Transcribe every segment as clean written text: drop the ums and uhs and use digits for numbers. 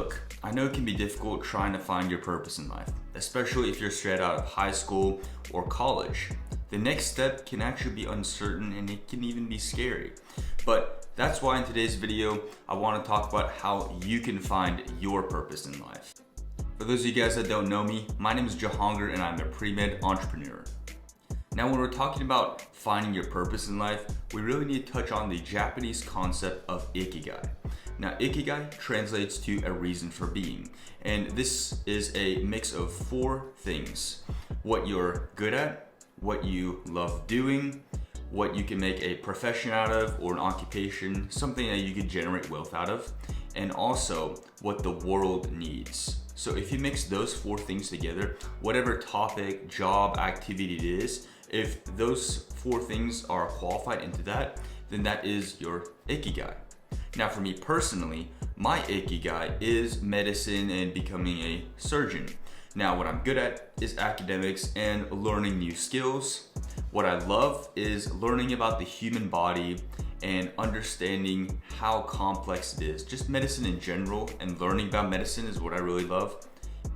Look, I know it can be difficult trying to find your purpose in life, especially if you're straight out of high school or college. The next step can actually be uncertain and it can even be scary. But that's why in today's video, I want to talk about how you can find your purpose in life. For those of you guys that don't know me, my name is Jahangir and I'm a pre-med entrepreneur. Now, when we're talking about finding your purpose in life, we really need to touch on the Japanese concept of Ikigai. Now, Ikigai translates to a reason for being, and this is a mix of 4 things: what you're good at, what you love doing, what you can make a profession out of or an occupation, something that you can generate wealth out of, and also what the world needs. So if you mix those 4 things together, whatever topic, job, activity it is, if those 4 things are qualified into that, then that is your Ikigai. Now, for me personally, my Ikigai is medicine and becoming a surgeon. Now, what I'm good at is academics and learning new skills. What I love is learning about the human body and understanding how complex it is. Just medicine in general and learning about medicine is what I really love.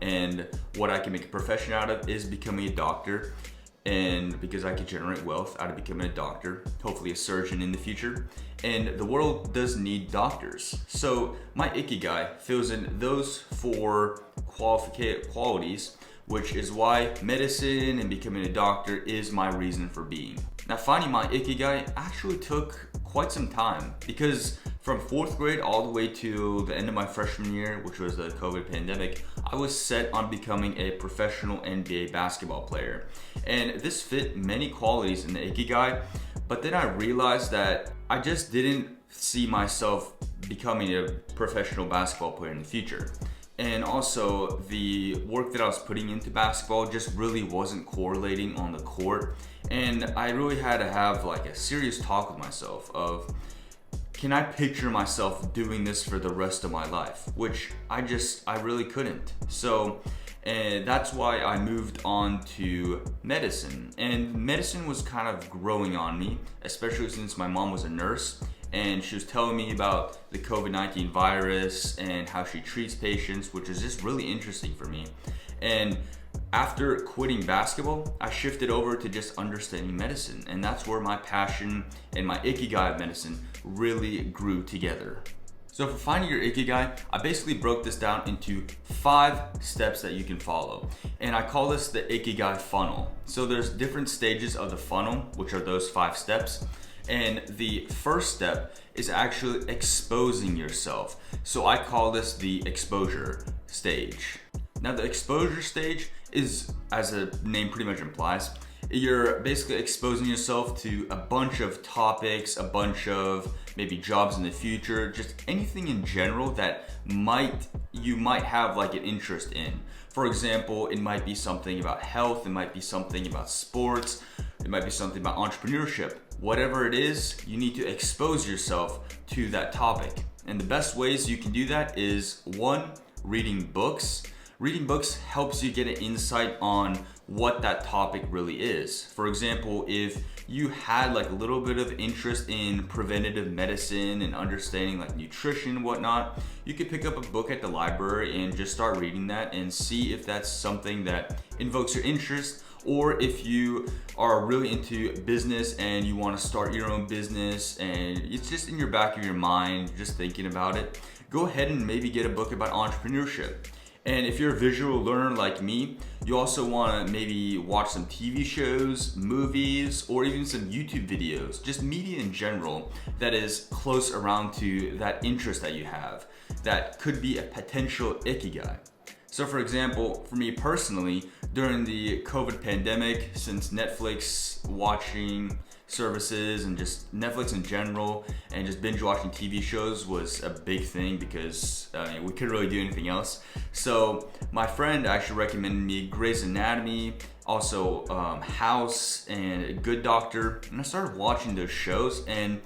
And what I can make a profession out of is becoming a doctor. And because I can generate wealth out of becoming a doctor, hopefully a surgeon in the future. And the world does need doctors. So my Ikigai fills in those 4 qualities, which is why medicine and becoming a doctor is my reason for being. Now, finding my Ikigai actually took quite some time, because from 4th grade all the way to the end of my freshman year, which was the COVID pandemic, I was set on becoming a professional NBA basketball player. And this fit many qualities in the Ikigai, but then I realized that I just didn't see myself becoming a professional basketball player in the future. And also, the work that I was putting into basketball just really wasn't correlating on the court. And I really had to have like a serious talk with myself of, can I picture myself doing this for the rest of my life? Which I really couldn't. So, and that's why I moved on to medicine. And medicine was kind of growing on me, especially since my mom was a nurse. And she was telling me about the COVID-19 virus and how she treats patients, which is just really interesting for me. And after quitting basketball, I shifted over to just understanding medicine. And that's where my passion and my Ikigai of medicine really grew together. So for finding your Ikigai, I basically broke this down into 5 steps that you can follow. And I call this the Ikigai funnel. So there's different stages of the funnel, which are those 5 steps. And the first step is actually exposing yourself. So I call this the exposure stage. Now, the exposure stage is, as the name pretty much implies, you're basically exposing yourself to a bunch of topics, a bunch of maybe jobs in the future, just anything in general that you might have like an interest in. For example, it might be something about health, it might be something about sports, it might be something about entrepreneurship. Whatever it is, you need to expose yourself to that topic. And the best ways you can do that is 1, reading books. Reading books helps you get an insight on what that topic really is. For example, if you had like a little bit of interest in preventative medicine and understanding like nutrition and whatnot, you could pick up a book at the library and just start reading that and see if that's something that invokes your interest. Or if you are really into business and you want to start your own business and it's just in your back of your mind, just thinking about it, go ahead and maybe get a book about entrepreneurship. And if you're a visual learner like me, you also want to maybe watch some TV shows, movies, or even some YouTube videos, just media in general that is close around to that interest that you have. That could be a potential Ikigai. So for example, for me personally, during the COVID pandemic, since Netflix watching services and just Netflix in general and just binge watching TV shows was a big thing because we couldn't really do anything else. So my friend actually recommended me Grey's Anatomy, also House and Good Doctor, and I started watching those shows. And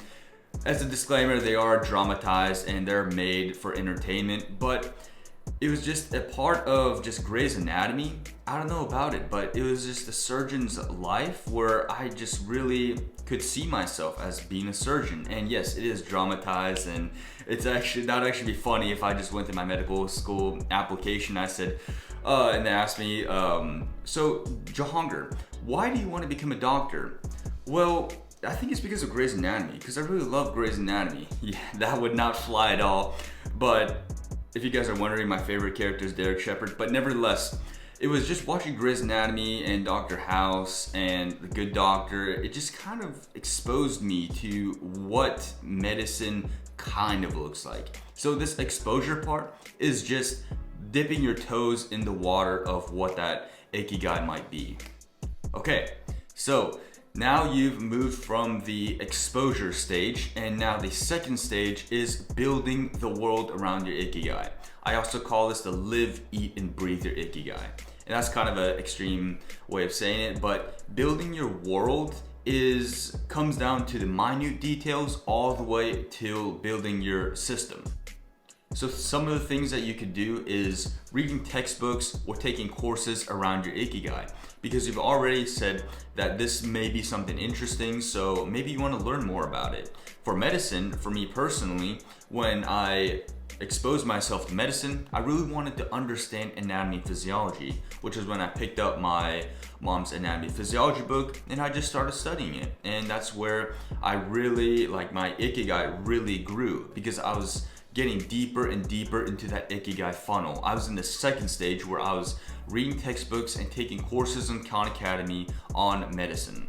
as a disclaimer, they are dramatized and they're made for entertainment, but it was just a part of just Grey's Anatomy. I don't know about it, but it was just a surgeon's life where I just really could see myself as being a surgeon. And yes, it is dramatized, and it's actually that would actually be funny if I just went to my medical school application. I said, and they asked me, so Jahangir, why do you want to become a doctor? Well, I think it's because of Grey's Anatomy, because I really love Grey's Anatomy. Yeah, that would not fly at all. But if you guys are wondering, my favorite character is Derek Shepherd. But nevertheless, it was just watching Grey's Anatomy and Dr. House and The Good Doctor. It just kind of exposed me to what medicine kind of looks like. So this exposure part is just dipping your toes in the water of what that Ikigai might be. Okay, so now you've moved from the exposure stage, and now the second stage is building the world around your Ikigai. I also call this the live, eat, and breathe your Ikigai. And that's kind of an extreme way of saying it, but building your world comes down to the minute details all the way till building your system. So some of the things that you could do is reading textbooks or taking courses around your Ikigai, because you've already said that this may be something interesting, so maybe you want to learn more about it. For medicine, for me personally, when I exposed myself to medicine, I really wanted to understand anatomy and physiology, which is when I picked up my mom's anatomy and physiology book and I just started studying it. And that's where I really, my Ikigai really grew, because I was getting deeper and deeper into that Ikigai funnel. I was in the second stage where I was reading textbooks and taking courses in Khan Academy on medicine.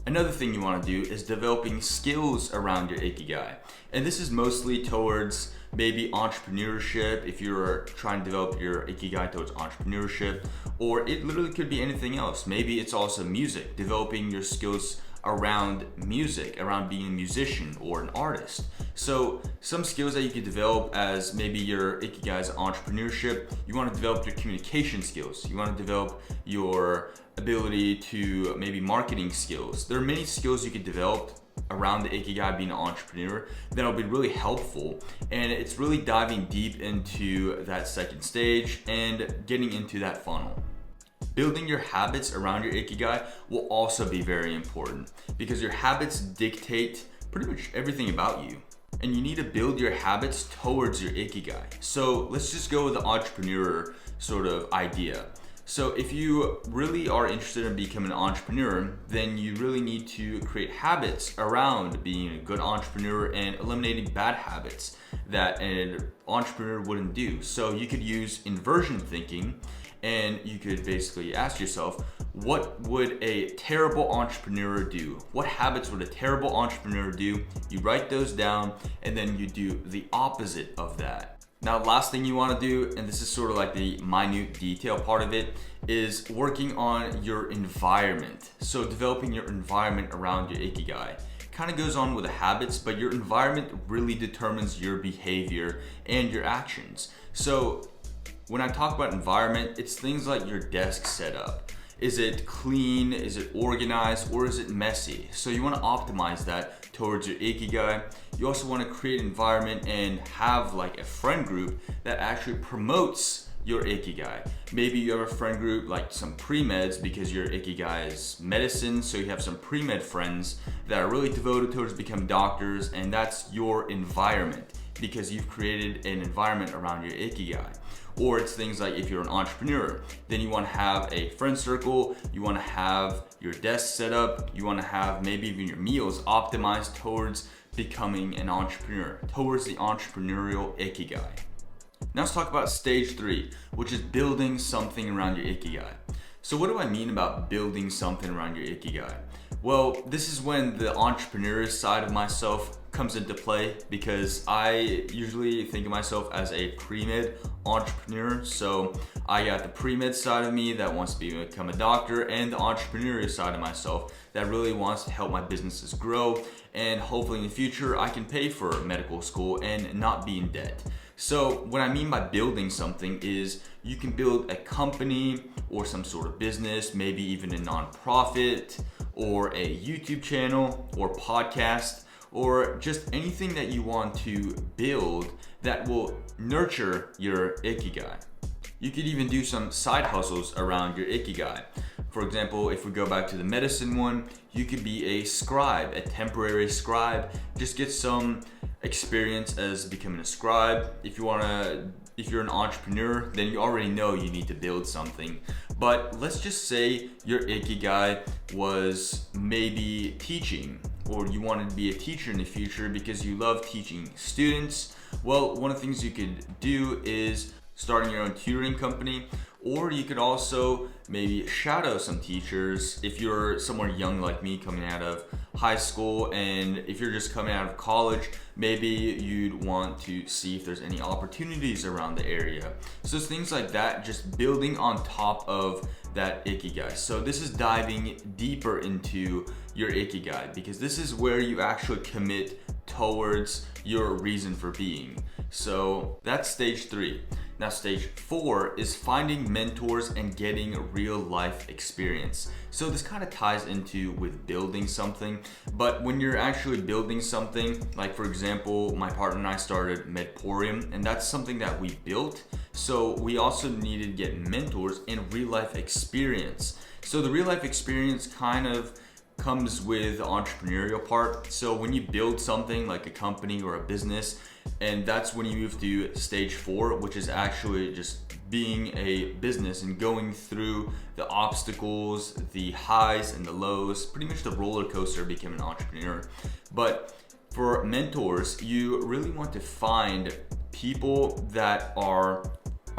Another thing you want to do is developing skills around your Ikigai. And this is mostly towards maybe entrepreneurship, if you're trying to develop your Ikigai towards entrepreneurship, or it literally could be anything else. Maybe it's also music, developing your skills around music, around being a musician or an artist. So some skills that you could develop as maybe your Ikigai's entrepreneurship, you want to develop your communication skills. You want to develop your ability to maybe marketing skills. There are many skills you could develop around the Ikigai being an entrepreneur that'll be really helpful, and it's really diving deep into that second stage and getting into that funnel. Building your habits around your Ikigai will also be very important, because your habits dictate pretty much everything about you. And you need to build your habits towards your Ikigai. So let's just go with the entrepreneur sort of idea. So if you really are interested in becoming an entrepreneur, then you really need to create habits around being a good entrepreneur and eliminating bad habits that an entrepreneur wouldn't do. So you could use inversion thinking, and you could basically ask yourself, what would a terrible entrepreneur do? What habits would a terrible entrepreneur do? You write those down, and then you do the opposite of that. Now, last thing you want to do, and this is sort of like the minute detail part of it, is working on your environment. So developing your environment around your Ikigai. Kind of goes on with the habits, but your environment really determines your behavior and your actions. So when I talk about environment, it's things like your desk setup. Is it clean? Is it organized? Or is it messy? So you want to optimize that towards your Ikigai. You also want to create an environment and have like a friend group that actually promotes your Ikigai. Maybe you have a friend group like some pre-meds, because your Ikigai is medicine, so you have some pre-med friends that are really devoted towards becoming doctors, and that's your environment because you've created an environment around your Ikigai. Or it's things like if you're an entrepreneur, then you want to have a friend circle, you want to have your desk set up, you want to have maybe even your meals optimized towards becoming an entrepreneur, towards the entrepreneurial Ikigai. Now let's talk about stage 3, which is building something around your Ikigai. So what do I mean about building something around your Ikigai? Well, this is when the entrepreneur side of myself comes into play, because I usually think of myself as a pre-med entrepreneur. So I got the pre-med side of me that wants to become a doctor, and the entrepreneurial side of myself that really wants to help my businesses grow, and hopefully in the future I can pay for medical school and not be in debt. So what I mean by building something is you can build a company or some sort of business, maybe even a nonprofit or a YouTube channel or podcast, or just anything that you want to build that will nurture your Ikigai. You could even do some side hustles around your Ikigai. For example, if we go back to the medicine one, you could be a scribe, a temporary scribe. Just get some experience as becoming a scribe. If you're an entrepreneur, then you already know you need to build something. But let's just say your Ikigai was maybe teaching, or you wanted to be a teacher in the future because you love teaching students. Well, one of the things you could do is starting your own tutoring company, or you could also maybe shadow some teachers if you're someone young like me coming out of high school, and if you're just coming out of college, maybe you'd want to see if there's any opportunities around the area. So it's things like that, just building on top of that Ikigai. So this is diving deeper into your Ikigai, because this is where you actually commit towards your reason for being. So that's stage 3. Now stage 4 is finding mentors and getting real life experience. So this kind of ties into with building something, but when you're actually building something, like for example, my partner and I started Medporium, and that's something that we built. So we also needed to get mentors and real life experience. So the real life experience kind of comes with the entrepreneurial part. So when you build something like a company or a business, and that's when you move to stage 4, which is actually just being a business and going through the obstacles, the highs and the lows, pretty much the roller coaster of becoming an entrepreneur. But for mentors, you really want to find people that are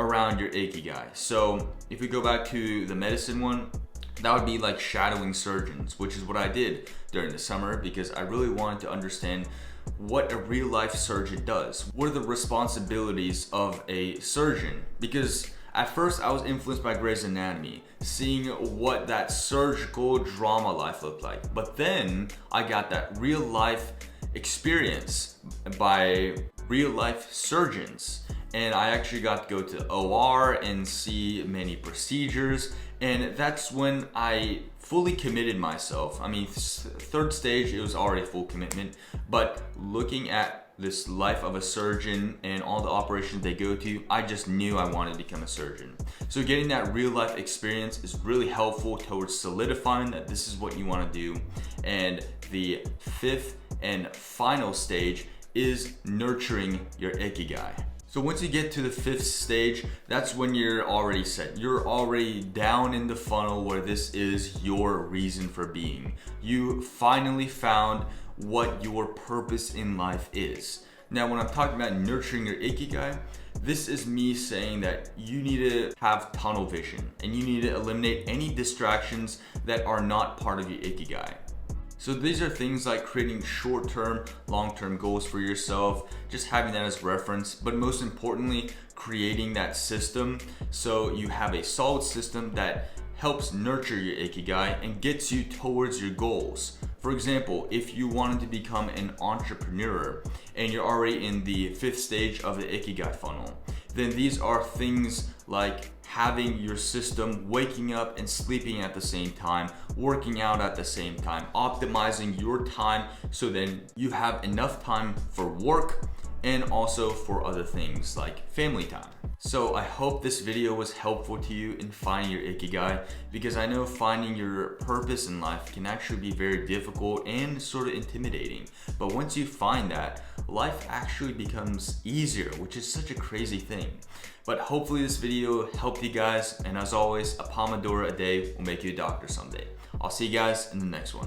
around your Ikigai. So if we go back to the medicine one, that would be like shadowing surgeons, which is what I did during the summer, because I really wanted to understand what a real life surgeon does. What are the responsibilities of a surgeon? Because at first I was influenced by Grey's Anatomy, seeing what that surgical drama life looked like. But then I got that real life experience by real life surgeons. And I actually got to go to OR and see many procedures. And that's when I fully committed myself. I mean, third stage, it was already full commitment, but looking at this life of a surgeon and all the operations they go to, I just knew I wanted to become a surgeon. So getting that real life experience is really helpful towards solidifying that this is what you want to do. And the 5th and final stage is nurturing your Ikigai. So once you get to the 5th stage, that's when you're already set. You're already down in the funnel where this is your reason for being. You finally found what your purpose in life is. Now, when I'm talking about nurturing your Ikigai, this is me saying that you need to have tunnel vision and you need to eliminate any distractions that are not part of your Ikigai. So these are things like creating short-term, long-term goals for yourself, just having that as reference, but most importantly, creating that system so you have a solid system that helps nurture your Ikigai and gets you towards your goals. For example, if you wanted to become an entrepreneur and you're already in the 5th stage of the Ikigai funnel, then these are things like having your system, waking up and sleeping at the same time, working out at the same time, optimizing your time so then you have enough time for work and also for other things like family time. So I hope this video was helpful to you in finding your Ikigai, because I know finding your purpose in life can actually be very difficult and sort of intimidating. But once you find that, life actually becomes easier, which is such a crazy thing. But hopefully this video helped you guys, and as always, a Pomodoro a day will make you a doctor someday. I'll see you guys in the next one.